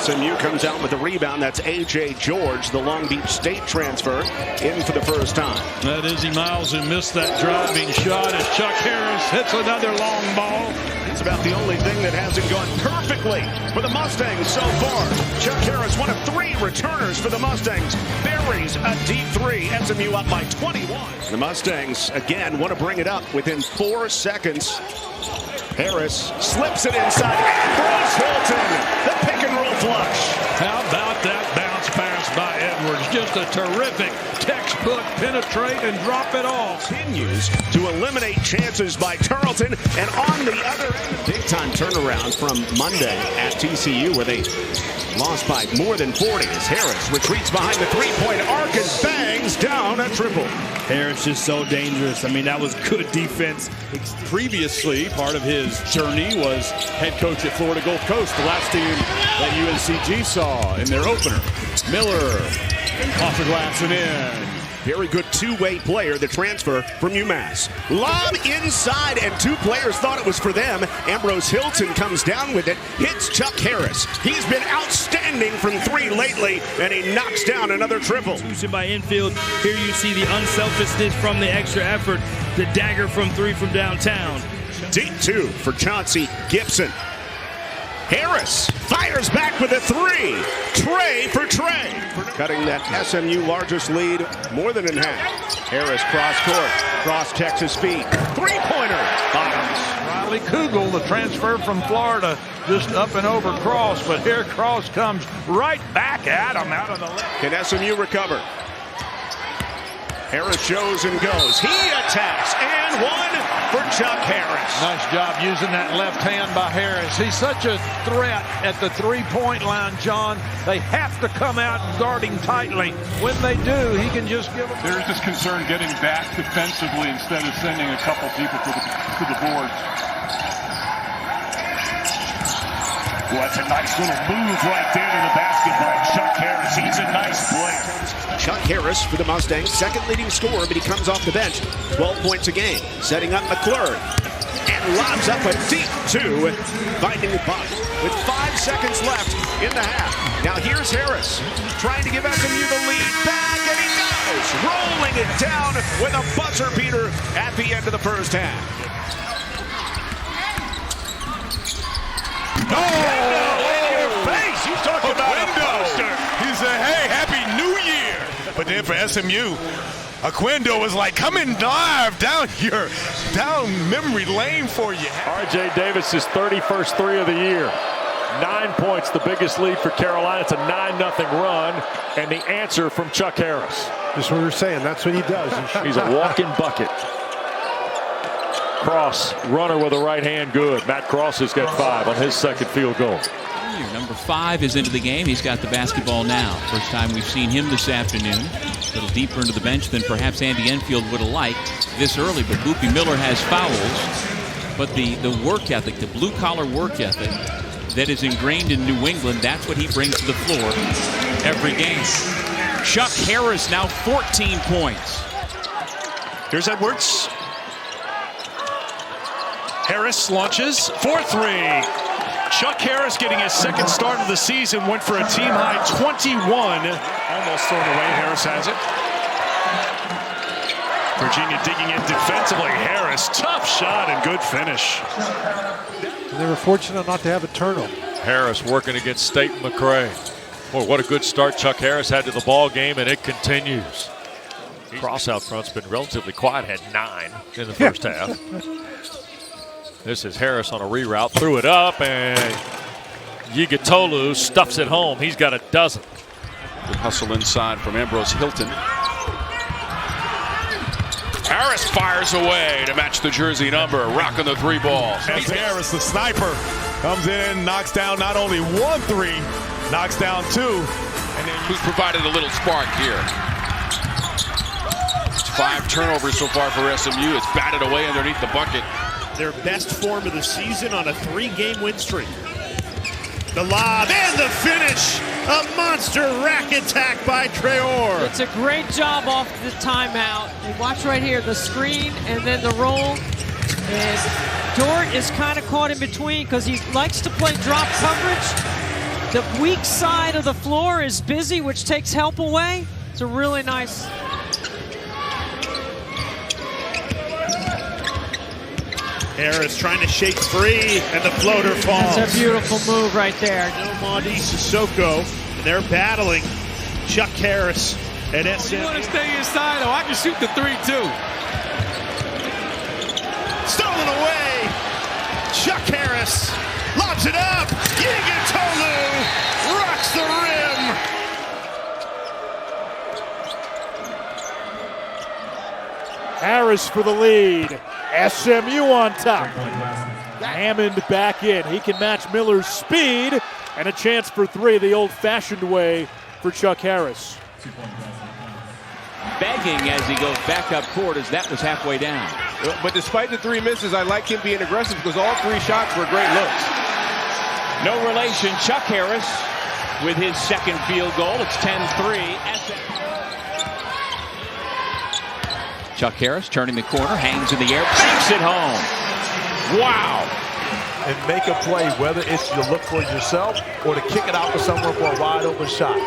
SMU comes out with a rebound. That's A.J. George, the Long Beach State transfer, in for the first time. That Izzy Miles who missed that driving shot as Chuck Harris hits another long ball. It's about the only thing that hasn't gone perfectly for the Mustangs so far. Chuck Harris, one of 3 returners for the Mustangs, buries a deep 3. SMU up by 21. The Mustangs, again, want to bring it up within 4 seconds. Harris slips it inside. Ambrose Hilton, the pick and roll flush. How about that bounce pass by Edwards? Just a terrific textbook penetrate and drop it off. Continues to eliminate chances by Tarleton, and on the other end, big time turnaround from Monday at TCU where they lost by more than 40 as Harris retreats behind the 3-point arc and bangs down a triple. Harris just so dangerous. I mean, that was good defense. Previously, part of his journey was head coach at Florida Gulf Coast, the last team that UNCG saw in their opener. Miller off the glass and in. Very good two-way player, the transfer from UMass. Lob inside, and 2 players thought it was for them. Ambrose Hilton comes down with it, hits Chuck Harris. He's been outstanding from 3 lately, and he knocks down another triple. By infield, here you see the unselfishness from the extra effort, the dagger from 3 from downtown. Deep 2 for Chauncey Gibson. Harris fires back with a 3. Trey for Trey. Cutting that SMU largest lead more than in half. Harris cross court. Cross checks his feet. 3-pointer. Bottoms. Riley Kugel, the transfer from Florida, just up and over Cross, but here Cross comes right back at him out of the left. Can SMU recover? Harris shows and goes. He attacks, and 1 for Chuck Harris. Nice job using that left hand by Harris. He's such a threat at the 3-point line, John. They have to come out and guard him tightly. When they do, he can just give them. There's this concern getting back defensively instead of sending a couple people to the board. Well, that's a nice little move right there to the basket by Chuck Harris. He's a nice player. Chuck Harris for the Mustangs, second leading scorer, but he comes off the bench. 12 points a game. Setting up McClure. And lobs up a deep 2, finding the bottom with 5 seconds left in the half. Now here's Harris trying to give SMU the lead back, and he goes, rolling it down with a buzzer beater at the end of the first half. Oh, in your face! You talking about a poster? He said, "Hey, Happy New Year!" But then for SMU, Aquendo was like, "Coming live down memory lane for you." R.J. Davis' 31st 3 of the year. 9 points, the biggest lead for Carolina. It's a 9-0 run, and the answer from Chuck Harris. Just what we were saying. That's what he does. He's a walking bucket. Cross, runner with a right hand, good. Matt Cross has got 5 on his second field goal. Number 5 is into the game. He's got the basketball now. First time we've seen him this afternoon. A little deeper into the bench than perhaps Andy Enfield would have liked this early. But Boopy Miller has fouls. But the work ethic, the blue-collar work ethic that is ingrained in New England, that's what he brings to the floor every game. Chuck Harris now 14 points. Here's Edwards. Harris launches for 3. Chuck Harris getting his second start of the season, went for a team-high 21. Almost thrown away. Harris has it. Virginia digging in defensively. Harris, tough shot and good finish. And they were fortunate not to have a turnover. Harris working against State McRae. Boy, what a good start Chuck Harris had to the ball game, and it continues. Cross out front's been relatively quiet, had 9 in the first half. This is Harris on a reroute, threw it up, and Yigatolu stuffs it home. He's got a dozen. Good hustle inside from Ambrose Hilton. Harris fires away to match the jersey number, rocking the 3 ball. As Harris, the sniper, comes in, knocks down not only 1 3, knocks down 2. And then who's provided a little spark here. It's 5 turnovers so far for SMU. It's batted away underneath the bucket. Their best form of the season on a 3-game win streak. The lob and the finish. A monster rack attack by Traore. It's a great job off the timeout. And watch right here, the screen and then the roll. And Dort is kind of caught in between because he likes to play drop coverage. The weak side of the floor is busy, which takes help away. It's a really nice. Harris trying to shake free, and the floater falls. That's a beautiful move right there. Nomadi Sissoko, and they're battling Chuck Harris at SMU. You want to stay inside, though? I can shoot the 3, too. Stolen away. Chuck Harris lobs it up. Yigatolu rocks the rim. Harris for the lead. SMU on top. Hammond back in. He can match Miller's speed, and a chance for 3 the old-fashioned way for Chuck Harris. Begging as he goes back up court as that was halfway down. But despite the 3 misses, I like him being aggressive because all 3 shots were great looks. No relation. Chuck Harris with his second field goal. It's 10-3. Chuck Harris turning the corner, hangs in the air, banks it home. Wow. And make a play, whether it's to look for yourself or to kick it out to someone for a wide open shot.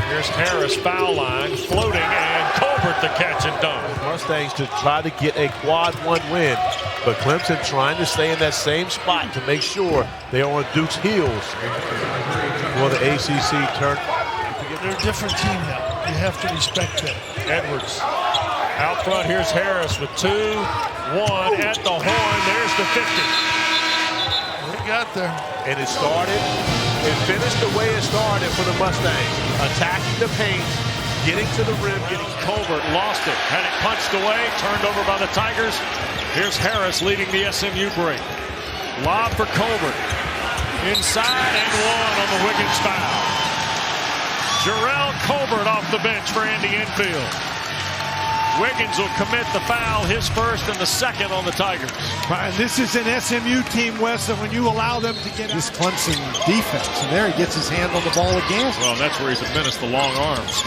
Here's Harris, foul line, floating, and Colbert the catch and dunk. Mustangs to try to get a quad 1 win, but Clemson trying to stay in that same spot to make sure they're on Duke's heels for the ACC tournament. They're a different team now. You have to respect them. Edwards out front. Here's Harris with 2-1 at the horn. There's the 50. They got there. And it finished the way it started for the Mustangs. Attacking the paint, getting to the rim, Colbert lost it, had it punched away, turned over by the Tigers. Here's Harris leading the SMU break. Lob for Colbert. Inside and 1 on the Wiggins foul. Jarrell Colbert off the bench for Andy Enfield. Wiggins will commit the foul, his first and the second on the Tigers. Brian, this is an SMU team, Wes, and when you allow them to get this Clemson defense, and there he gets his hand on the ball again. Well, that's where he's a menace, the long arms.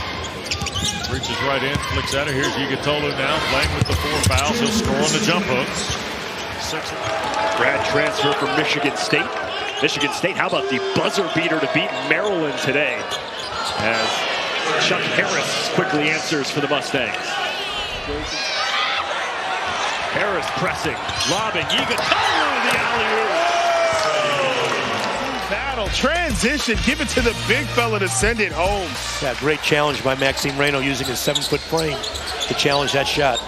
Reaches right in, flicks at it. Here's Yigatolu now playing with the 4 fouls. He'll score on the jump hook. Grad transfer from Michigan State. Michigan State, how about the buzzer beater to beat Maryland today? As Chuck Harris quickly answers for the Mustangs. Harris pressing, lobbing, Yigatolu the alley-oop. Battle, transition, give it to the big fella to send it home. Yeah, great challenge by Maxime Reyno using his 7-foot frame to challenge that shot.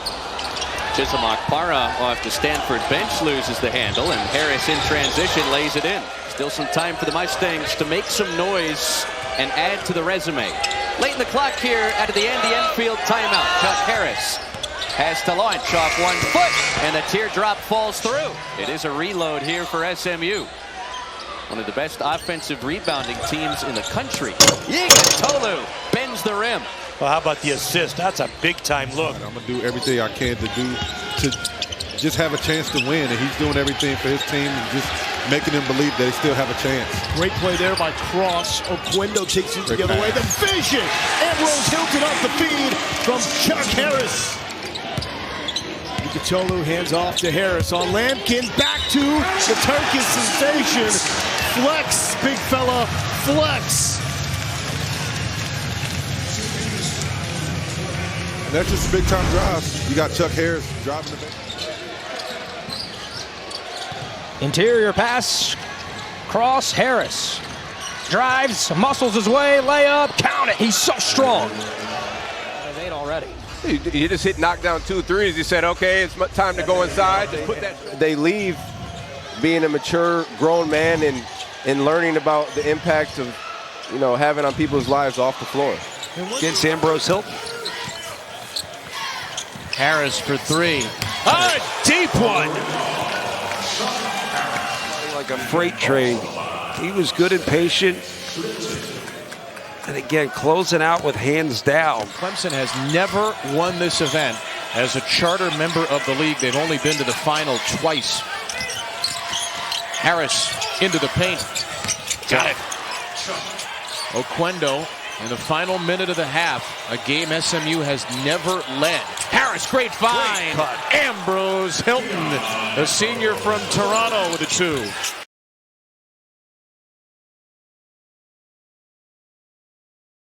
Chisamak Para off the Stanford bench loses the handle, and Harris in transition lays it in. Still some time for the Mustangs to make some noise and add to the resume. Late in the clock here out of the Andy Enfield timeout. Chuck Harris has to launch off 1 foot, and the teardrop falls through. It is a reload here for SMU. One of the best offensive rebounding teams in the country. Yigatolu bends the rim. Well, how about the assist? That's a big-time look. I'm going to do everything I can to just have a chance to win, and he's doing everything for his team and just making them believe that they still have a chance. Great play there by Cross. Oquendo takes it the other way. The vision! Ambrose hilted off the feed from Chuck Harris. Yigatolu hands off to Harris on Lampkin. Back to the Turkish sensation. Flex, big fella, flex. And that's just a big-time drive. You got Chuck Harris driving the bench. Interior pass, Cross, Harris. Drives, muscles his way, layup, count it. He's so strong. 8 already. He just hit knockdown 2 threes. He said, okay, it's time to go inside. They leave being a mature, grown man and learning about the impact of, having on people's lives off the floor. Against Ambrose Hilton. Harris for 3. A deep one. Like a freight train. He was good and patient. And again, closing out with hands down. Clemson has never won this event as a charter member of the league. They've only been to the final twice. Harris into the paint. Got it. Oquendo in the final minute of the half. A game SMU has never led. Harris, great find. Ambrose Hilton, a senior from Toronto with a 2.